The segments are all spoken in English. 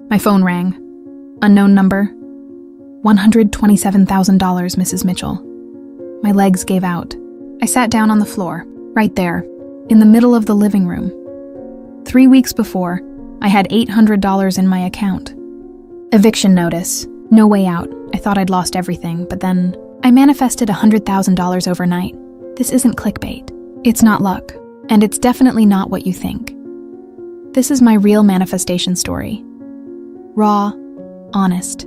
My phone rang. Unknown number. $127,000, Mrs. Mitchell. My legs gave out. I sat down on the floor, right there, in the middle of the living room. 3 weeks before, I had $800 in my account. Eviction notice. No way out. I thought I'd lost everything, but then I manifested $100,000 overnight. This isn't clickbait. It's not luck, and it's definitely not what you think. This is my real manifestation story. Raw, honest,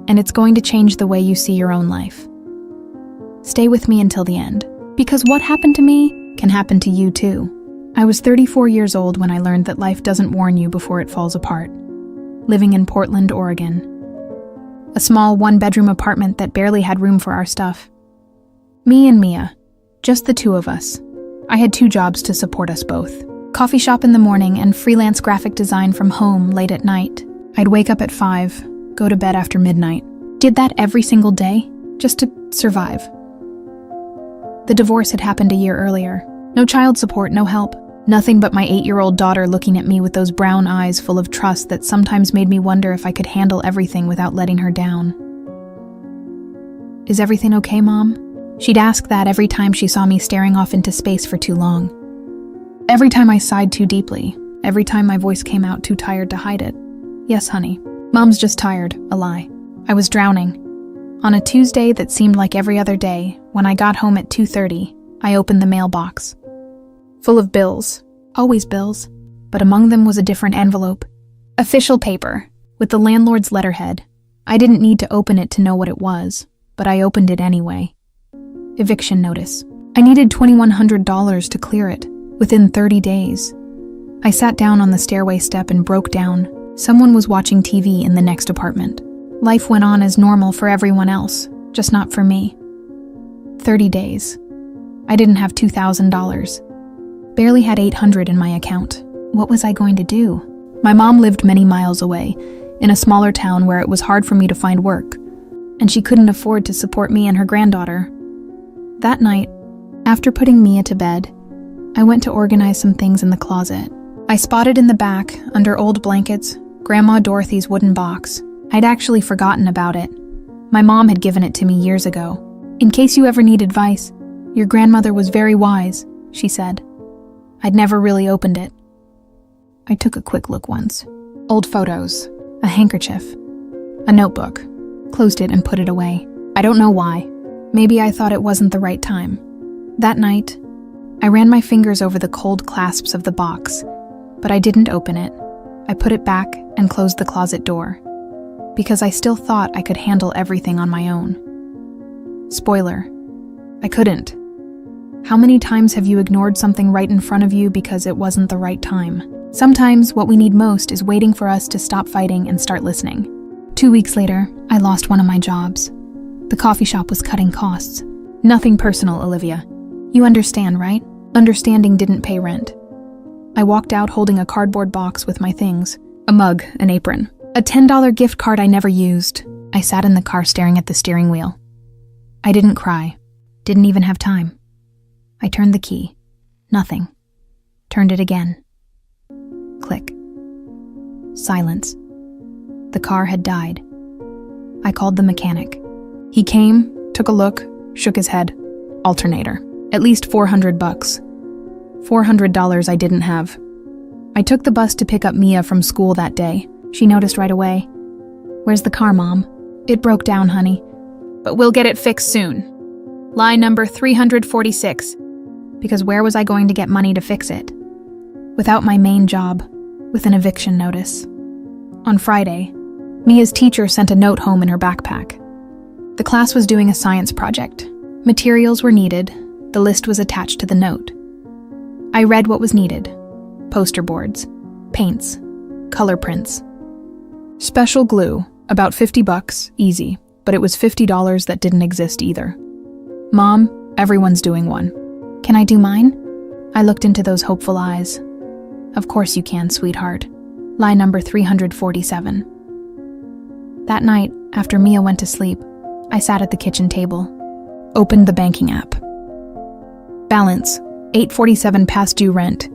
and it's going to change the way you see your own life. Stay with me until the end, because what happened to me can happen to you too. I was 34 years old when I learned that life doesn't warn you before it falls apart. Living in Portland, Oregon. A small one-bedroom apartment that barely had room for our stuff. Me and Mia, just the two of us. I had 2 jobs to support us both. Coffee shop in the morning and freelance graphic design from home late at night. I'd wake up at 5, go to bed after midnight. Did that every single day, just to survive. The divorce had happened a year earlier. No child support, no help. Nothing but my 8-year-old daughter looking at me with those brown eyes full of trust that sometimes made me wonder if I could handle everything without letting her down. "Is everything okay, Mom?" She'd ask that every time she saw me staring off into space for too long. Every time I sighed too deeply. Every time my voice came out too tired to hide it. "Yes, honey. Mom's just tired," a lie. I was drowning. On a Tuesday that seemed like every other day, when I got home at 2:30, I opened the mailbox. Full of bills. Always bills. But among them was a different envelope. Official paper, with the landlord's letterhead. I didn't need to open it to know what it was, but I opened it anyway. Eviction notice. I needed $2,100 to clear it, within 30 days. I sat down on the stairway step and broke down. Someone was watching TV in the next apartment. Life went on as normal for everyone else, just not for me. 30 days. I didn't have $2,000. Barely had $800 in my account. What was I going to do? My mom lived many miles away, in a smaller town where it was hard for me to find work, and she couldn't afford to support me and her granddaughter. That night, after putting Mia to bed, I went to organize some things in the closet. I spotted in the back, under old blankets, Grandma Dorothy's wooden box. I'd actually forgotten about it. My mom had given it to me years ago. "In case you ever need advice, your grandmother was very wise," she said. I'd never really opened it. I took a quick look once. Old photos, a handkerchief, a notebook, closed it and put it away. I don't know why. Maybe I thought it wasn't the right time. That night, I ran my fingers over the cold clasps of the box, but I didn't open it. I put it back and closed the closet door, because I still thought I could handle everything on my own. Spoiler, I couldn't. How many times have you ignored something right in front of you because it wasn't the right time? Sometimes what we need most is waiting for us to stop fighting and start listening. 2 weeks later, I lost one of my jobs. The coffee shop was cutting costs. Nothing personal, Olivia. You understand, right? Understanding didn't pay rent. I walked out holding a cardboard box with my things, a mug, an apron, a $10 gift card I never used. I sat in the car staring at the steering wheel. I didn't cry. Didn't even have time. I turned the key. Nothing. Turned it again. Click. Silence. The car had died. I called the mechanic. He came, took a look, shook his head. Alternator. At least $400. $400 I didn't have. I took the bus to pick up Mia from school that day. She noticed right away. "Where's the car, Mom?" "It broke down, honey. But we'll get it fixed soon. Lie number 346. Because where was I going to get money to fix it? Without my main job, with an eviction notice. On Friday, Mia's teacher sent a note home in her backpack. The class was doing a science project. Materials were needed. The list was attached to the note. I read what was needed. Poster boards, paints, color prints. Special glue, about $50, easy, but it was $50 that didn't exist either. "Mom, everyone's doing one. Can I do mine?" I looked into those hopeful eyes. "Of course you can, sweetheart. Lie number 347. That night, after Mia went to sleep, I sat at the kitchen table, opened the banking app. Balance, $847 past due rent,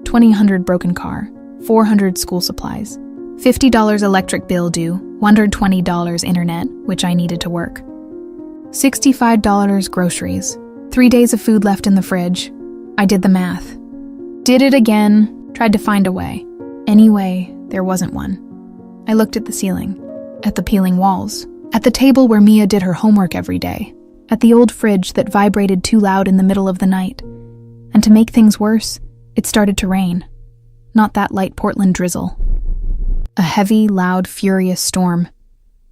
$2,000 broken car, $400 school supplies, $50 electric bill due, $120 internet, which I needed to work. $65 groceries, 3 days of food left in the fridge. I did the math. Did it again, tried to find a way. Anyway, there wasn't one. I looked at the ceiling, at the peeling walls, at the table where Mia did her homework every day, at the old fridge that vibrated too loud in the middle of the night. And to make things worse, it started to rain. Not that light Portland drizzle. A heavy, loud, furious storm.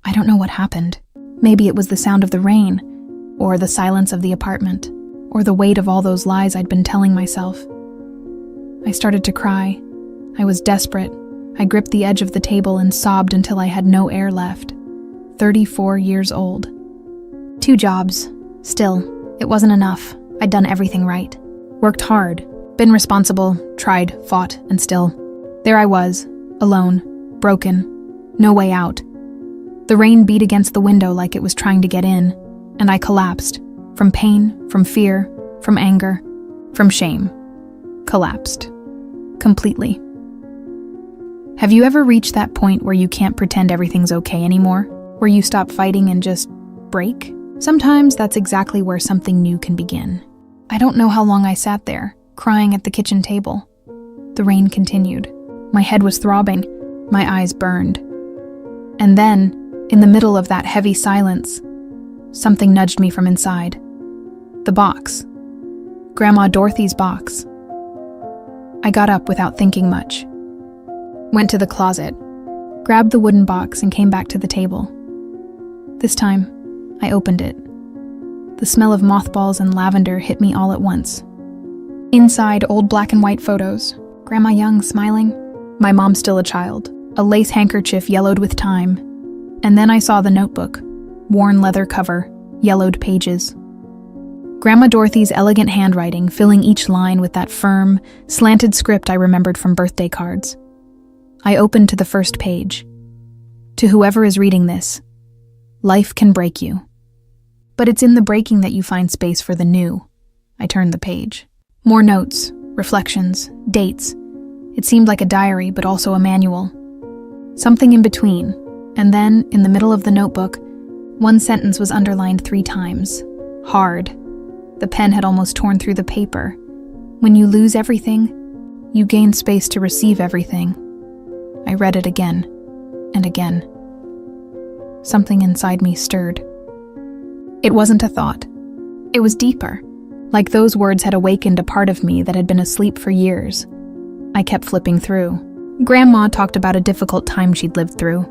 I don't know what happened. Maybe it was the sound of the rain, or the silence of the apartment, or the weight of all those lies I'd been telling myself. I started to cry. I was desperate. I gripped the edge of the table and sobbed until I had no air left. 34 years old. 2 jobs. Still, it wasn't enough. I'd done everything right. Worked hard. Been responsible. Tried, fought, and still. There I was, alone, broken. No way out. The rain beat against the window like it was trying to get in, and I collapsed. From pain, from fear, from anger, from shame. Collapsed. Completely. Have you ever reached that point where you can't pretend everything's okay anymore? Where you stop fighting and just break? Sometimes that's exactly where something new can begin. I don't know how long I sat there, crying at the kitchen table. The rain continued. My head was throbbing. My eyes burned. And then, in the middle of that heavy silence, something nudged me from inside. The box. Grandma Dorothy's box. I got up without thinking much. Went to the closet, grabbed the wooden box and came back to the table. This time, I opened it. The smell of mothballs and lavender hit me all at once. Inside, old black and white photos. Grandma young, smiling. My mom still a child. A lace handkerchief yellowed with time. And then I saw the notebook. Worn leather cover, yellowed pages. Grandma Dorothy's elegant handwriting filling each line with that firm, slanted script I remembered from birthday cards. I opened to the first page. To whoever is reading this, life can break you. But it's in the breaking that you find space for the new. I turned the page. More notes, reflections, dates. It seemed like a diary, but also a manual. Something in between. And then, in the middle of the notebook, one sentence was underlined 3 times. Hard. The pen had almost torn through the paper. When you lose everything, you gain space to receive everything. I read it again and again. Something inside me stirred. It wasn't a thought. It was deeper, like those words had awakened a part of me that had been asleep for years. I kept flipping through. Grandma talked about a difficult time she'd lived through.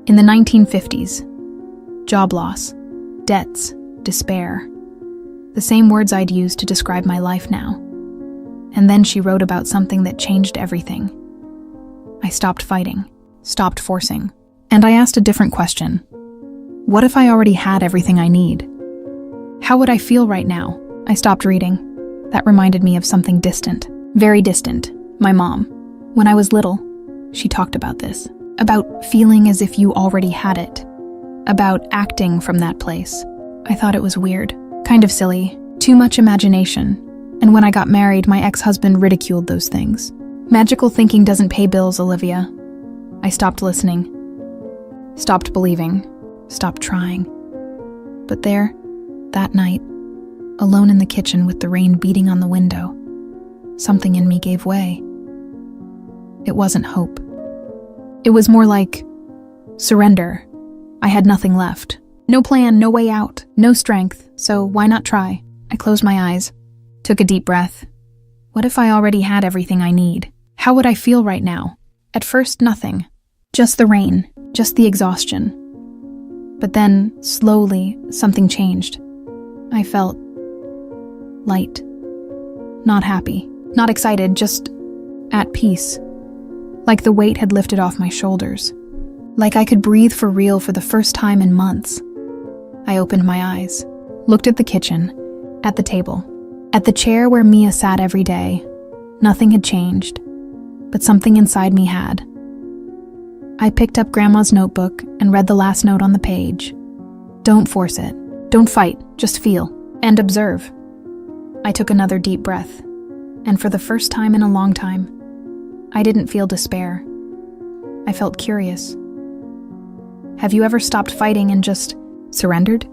In the 1950s. Job loss, debts, despair. The same words I'd used to describe my life now. And then she wrote about something that changed everything. I stopped fighting, stopped forcing, and I asked a different question. What if I already had everything I need? How would I feel right now? I stopped reading. That reminded me of something distant, very distant, my mom. When I was little, she talked about this, about feeling as if you already had it, about acting from that place. I thought it was weird, kind of silly, too much imagination. And when I got married, my ex-husband ridiculed those things. Magical thinking doesn't pay bills, Olivia. I stopped listening, stopped believing, stopped trying. But there, that night, alone in the kitchen with the rain beating on the window, something in me gave way. It wasn't hope. It was more like surrender. I had nothing left. No plan, no way out, no strength, so why not try? I closed my eyes, took a deep breath. What if I already had everything I need? How would I feel right now? At first, nothing. Just the rain, just the exhaustion. But then, slowly, something changed. I felt light. Not happy, not excited, just at peace. Like the weight had lifted off my shoulders. Like I could breathe for real for the first time in months. I opened my eyes, looked at the kitchen, at the table, at the chair where Mia sat every day. Nothing had changed, but something inside me had. I picked up Grandma's notebook and read the last note on the page. Don't force it. Don't fight. Just feel and observe. I took another deep breath, and for the first time in a long time, I didn't feel despair. I felt curious. Have you ever stopped fighting and just surrendered?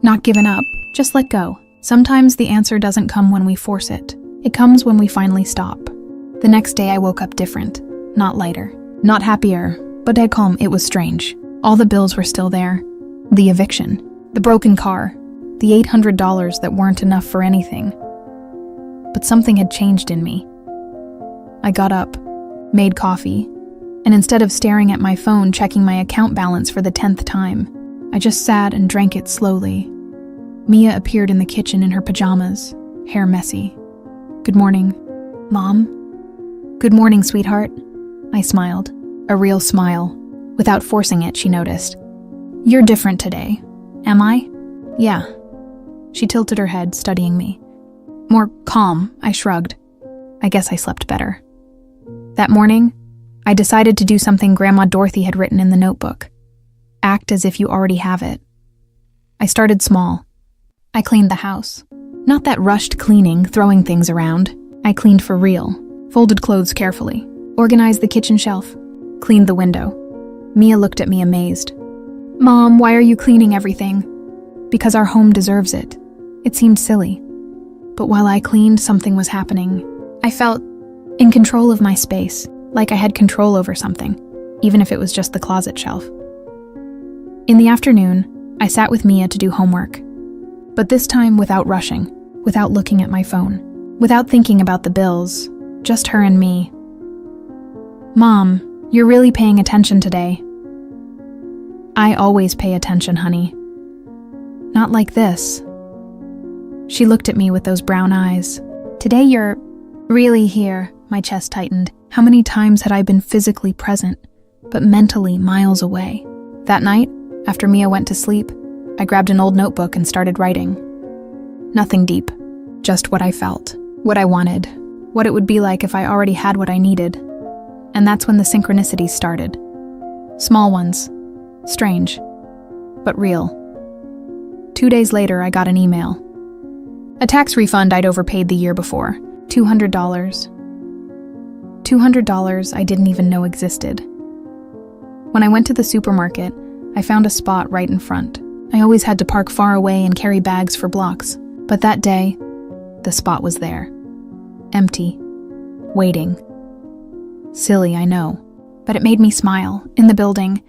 Not given up, just let go. Sometimes the answer doesn't come when we force it. It comes when we finally stop. The next day I woke up different, not lighter, not happier, but dead calm. It was strange. All the bills were still there. The eviction, the broken car, the $800 that weren't enough for anything. But something had changed in me. I got up, made coffee, and instead of staring at my phone checking my account balance for the 10th time, I just sat and drank it slowly. Mia appeared in the kitchen in her pajamas, hair messy. Good morning, Mom. Good morning, sweetheart. I smiled, a real smile. Without forcing it, she noticed. You're different today. Am I? Yeah. She tilted her head, studying me. More calm, I shrugged. I guess I slept better. That morning, I decided to do something Grandma Dorothy had written in the notebook. Act as if you already have it. I started small. I cleaned the house. Not that rushed cleaning, throwing things around. I cleaned for real. Folded clothes carefully. Organized the kitchen shelf. Cleaned the window. Mia looked at me amazed. Mom, why are you cleaning everything? Because our home deserves it. It seemed silly. But while I cleaned, something was happening. I felt in control of my space, like I had control over something, even if it was just the closet shelf. In the afternoon, I sat with Mia to do homework. But this time without rushing, without looking at my phone, without thinking about the bills, just her and me. Mom, you're really paying attention today. I always pay attention, honey. Not like this. She looked at me with those brown eyes. Today you're really here, my chest tightened. How many times had I been physically present, but mentally miles away? That night, after Mia went to sleep, I grabbed an old notebook and started writing. Nothing deep, just what I felt, what I wanted, what it would be like if I already had what I needed. And that's when the synchronicities started. Small ones, strange, but real. 2 days later, I got an email. A tax refund I'd overpaid the year before, $200. $200 I didn't even know existed. When I went to the supermarket, I found a spot right in front. I always had to park far away and carry bags for blocks, but that day, the spot was there. Empty. Waiting. Silly, I know, but it made me smile. In the building,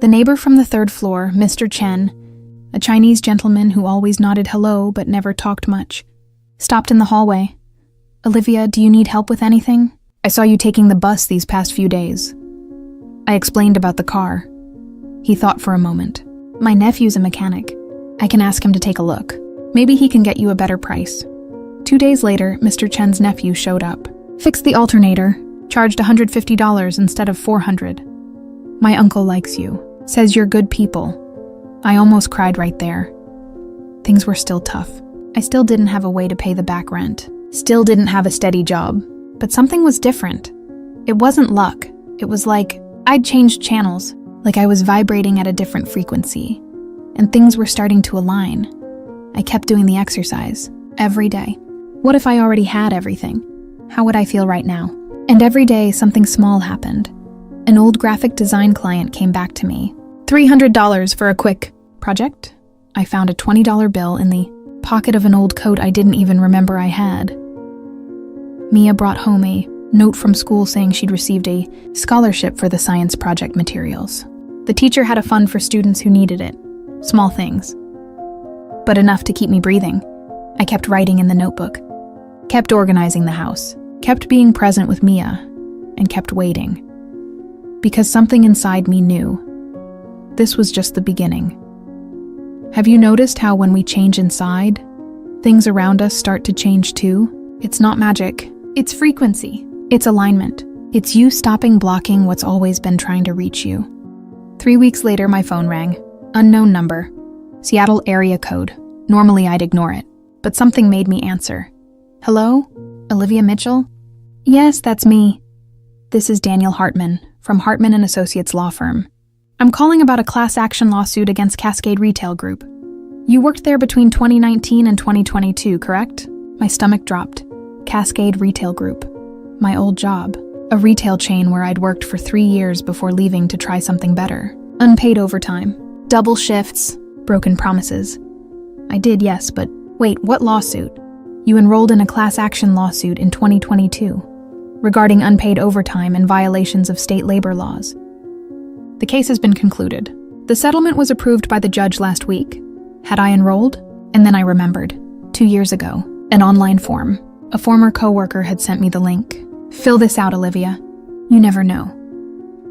the neighbor from the third floor, Mr. Chen, a Chinese gentleman who always nodded hello but never talked much, stopped in the hallway. Olivia, do you need help with anything? I saw you taking the bus these past few days. I explained about the car. He thought for a moment. My nephew's a mechanic. I can ask him to take a look. Maybe he can get you a better price. 2 days later, Mr. Chen's nephew showed up. Fixed the alternator, charged $150 instead of $400. My uncle likes you. Says you're good people. I almost cried right there. Things were still tough. I still didn't have a way to pay the back rent. Still didn't have a steady job. But something was different. It wasn't luck. It was like I'd changed channels, like I was vibrating at a different frequency. And things were starting to align. I kept doing the exercise, every day. What if I already had everything? How would I feel right now? And every day, something small happened. An old graphic design client came back to me. $300 for a quick project? I found a $20 bill in the pocket of an old coat I didn't even remember I had. Mia brought home a note from school saying she'd received a scholarship for the science project materials. The teacher had a fund for students who needed it. Small things. But enough to keep me breathing. I kept writing in the notebook. Kept organizing the house. Kept being present with Mia. And kept waiting. Because something inside me knew. This was just the beginning. Have you noticed how when we change inside, things around us start to change too? It's not magic. It's frequency. It's alignment. It's you stopping blocking what's always been trying to reach you. 3 weeks later, my phone rang. Unknown number. Seattle area code. Normally I'd ignore it, but something made me answer. Hello? Olivia Mitchell? Yes, that's me. This is Daniel Hartman, from Hartman & Associates law firm. I'm calling about a class action lawsuit against Cascade Retail Group. You worked there between 2019 and 2022, correct? My stomach dropped. Cascade Retail Group. My old job. a retail chain where I'd worked for 3 years before leaving to try something better. Unpaid overtime, double shifts, broken promises. I did, yes, but wait, what lawsuit? You enrolled in a class action lawsuit in 2022 regarding unpaid overtime and violations of state labor laws. The case has been concluded. The settlement was approved by the judge last week. Had I enrolled? And then I remembered. 2 years ago, an online form. A former coworker had sent me the link. Fill this out, Olivia. You never know.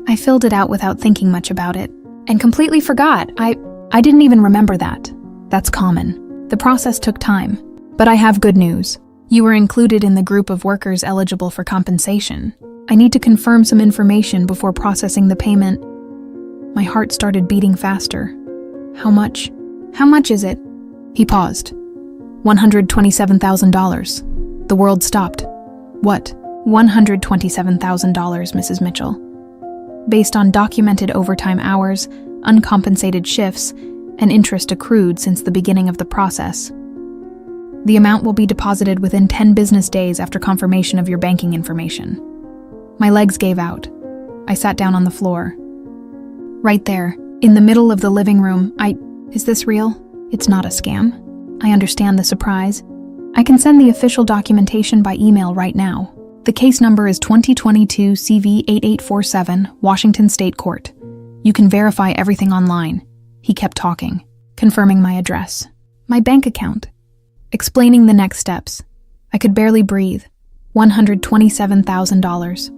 I filled it out without thinking much about it, and completely forgot. I didn't even remember that. That's common. The process took time, but I have good news. You were included in the group of workers eligible for compensation. I need to confirm some information before processing the payment. My heart started beating faster. How much? How much is it? He paused. $127,000. The world stopped. What? $127,000, Mrs. Mitchell. Based on documented overtime hours, uncompensated shifts, and interest accrued since the beginning of the process. The amount will be deposited within 10 business days after confirmation of your banking information. My legs gave out. I sat down on the floor. Right there, in the middle of the living room, Is this real? It's not a scam. I understand the surprise. I can send the official documentation by email right now. The case number is 2022 CV 8847, Washington State Court. You can verify everything online. He kept talking, confirming my address, my bank account, explaining the next steps. I could barely breathe. $127,000.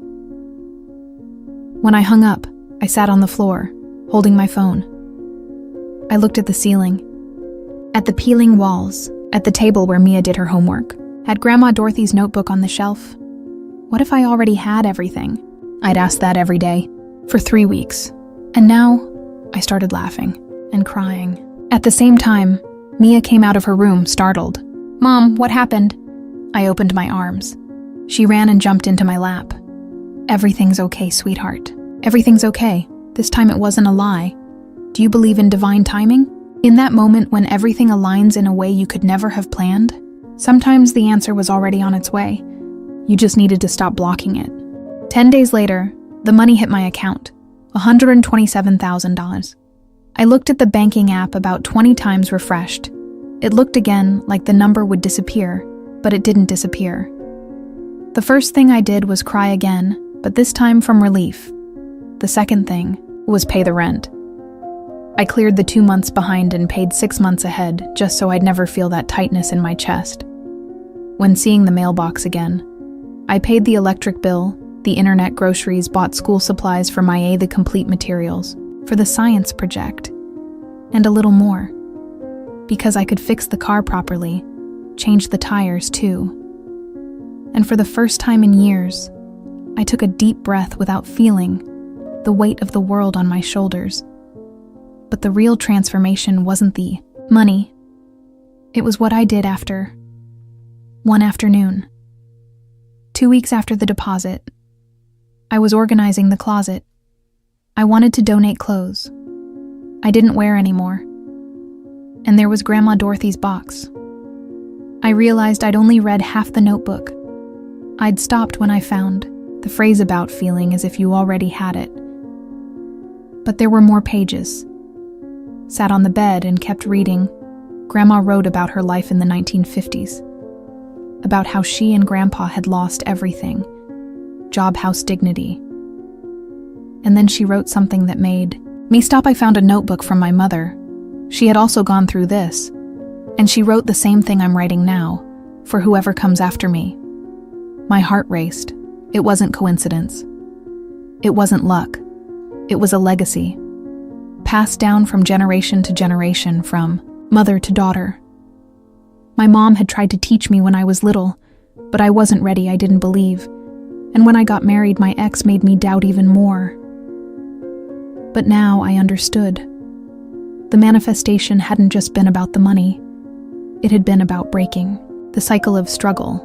When I hung up, I sat on the floor, holding my phone. I looked at the ceiling, at the peeling walls, at the table where Mia did her homework, at Grandma Dorothy's notebook on the shelf. What if I already had everything? I'd asked that every day, for 3 weeks. And now, I started laughing and crying. At the same time, Mia came out of her room, startled. Mom, what happened? I opened my arms. She ran and jumped into my lap. Everything's okay, sweetheart. Everything's okay. This time it wasn't a lie. Do you believe in divine timing? In that moment when everything aligns in a way you could never have planned, sometimes the answer was already on its way. You just needed to stop blocking it. 10 days later, the money hit my account, $127,000. I looked at the banking app about 20 times refreshed. It looked again like the number would disappear, but it didn't disappear. The first thing I did was cry again, but this time from relief. The second thing was pay the rent. I cleared the 2 months behind and paid 6 months ahead, just so I'd never feel that tightness in my chest. When seeing the mailbox again, I paid the electric bill, the internet, groceries, bought school supplies for my A the complete materials, for the science project, and a little more. Because I could fix the car properly, change the tires too. And for the first time in years, I took a deep breath without feeling the weight of the world on my shoulders. But the real transformation wasn't the money. It was what I did after. One afternoon, 2 weeks after the deposit, I was organizing the closet. I wanted to donate clothes I didn't wear anymore. And there was Grandma Dorothy's box. I realized I'd only read half the notebook. I'd stopped when I found the phrase about feeling as if you already had it. But there were more pages. Sat on the bed and kept reading. Grandma wrote about her life in the 1950s. About how she and Grandpa had lost everything. Job, house, dignity. And then she wrote something that made me stop. I found a notebook from my mother. She had also gone through this. And she wrote the same thing I'm writing now, for whoever comes after me. My heart raced. It wasn't coincidence. It wasn't luck. It was a legacy. Passed down from generation to generation, from mother to daughter. My mom had tried to teach me when I was little, but I wasn't ready. I didn't believe. And when I got married, my ex made me doubt even more. But now I understood. The manifestation hadn't just been about the money. It had been about breaking the cycle of struggle,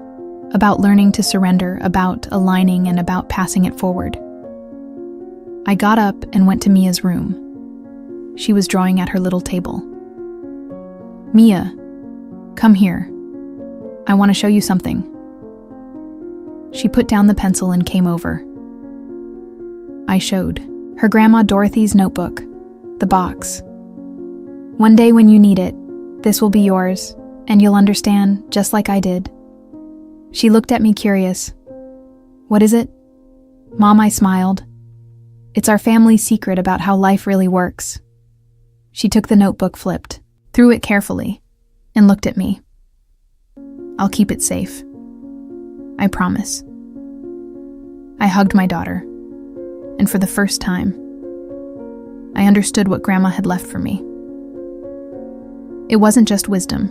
about learning to surrender, about aligning, and about passing it forward. I got up and went to Mia's room. She was drawing at her little table. Mia, come here. I want to show you something. She put down the pencil and came over, I showed. Her grandma Dorothy's notebook. The box. One day when you need it, this will be yours, and you'll understand just like I did. She looked at me curious. What is it? Mom, I smiled. It's our family secret about how life really works. She took the notebook flipped, threw it carefully, and looked at me. I'll keep it safe. I promise. I hugged my daughter, and for the first time, I understood what Grandma had left for me. It wasn't just wisdom.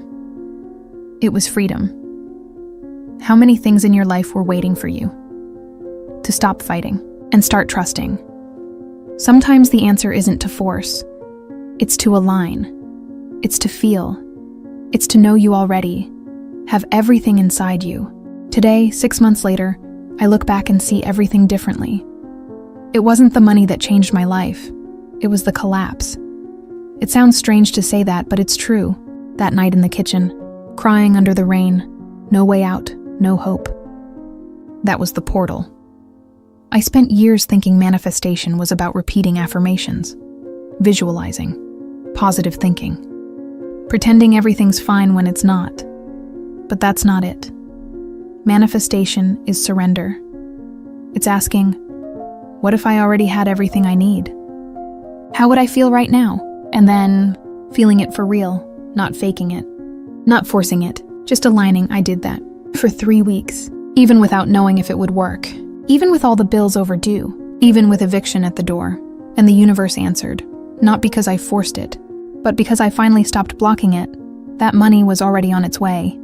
It was freedom. How many things in your life were waiting for you? To stop fighting and start trusting. Sometimes the answer isn't to force. It's to align. It's to feel. It's to know you already have everything inside you. Today, 6 months later, I look back and see everything differently. It wasn't the money that changed my life. It was the collapse. It sounds strange to say that, but it's true. That night in the kitchen, crying under the rain, no way out, no hope. That was the portal. I spent years thinking manifestation was about repeating affirmations, visualizing, positive thinking, pretending everything's fine when it's not. But that's not it. Manifestation is surrender. It's asking, what if I already had everything I need? How would I feel right now? And then feeling it for real, not faking it, not forcing it, just aligning. I did that for 3 weeks, even without knowing if it would work, even with all the bills overdue, even with eviction at the door. And the universe answered, not because I forced it, but because I finally stopped blocking it. That money was already on its way.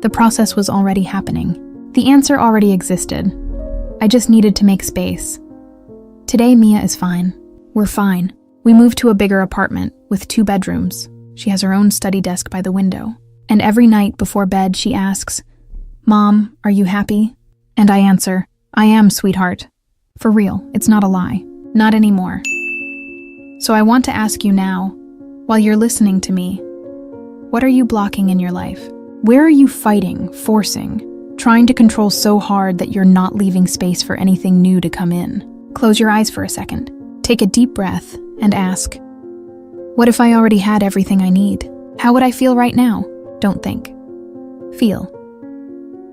The process was already happening. The answer already existed. I just needed to make space. Today, Mia is fine. We're fine. We moved to a bigger apartment with 2 bedrooms. She has her own study desk by the window. And every night before bed, she asks, Mom, are you happy? And I answer, I am, sweetheart. For real, it's not a lie. Not anymore. So I want to ask you now, while you're listening to me, what are you blocking in your life? Where are you fighting, forcing, trying to control so hard that you're not leaving space for anything new to come in? Close your eyes for a second. Take a deep breath and ask, what if I already had everything I need? How would I feel right now? Don't think. Feel.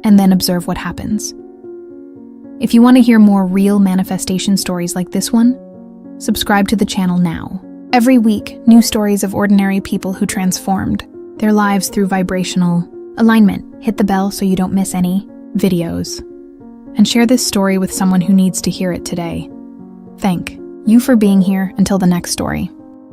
And then observe what happens. If you want to hear more real manifestation stories like this one, subscribe to the channel now. Every week, new stories of ordinary people who transformed their lives through vibrational alignment. Hit the bell so you don't miss any videos. And share this story with someone who needs to hear it today. Thank you for being here. Until the next story.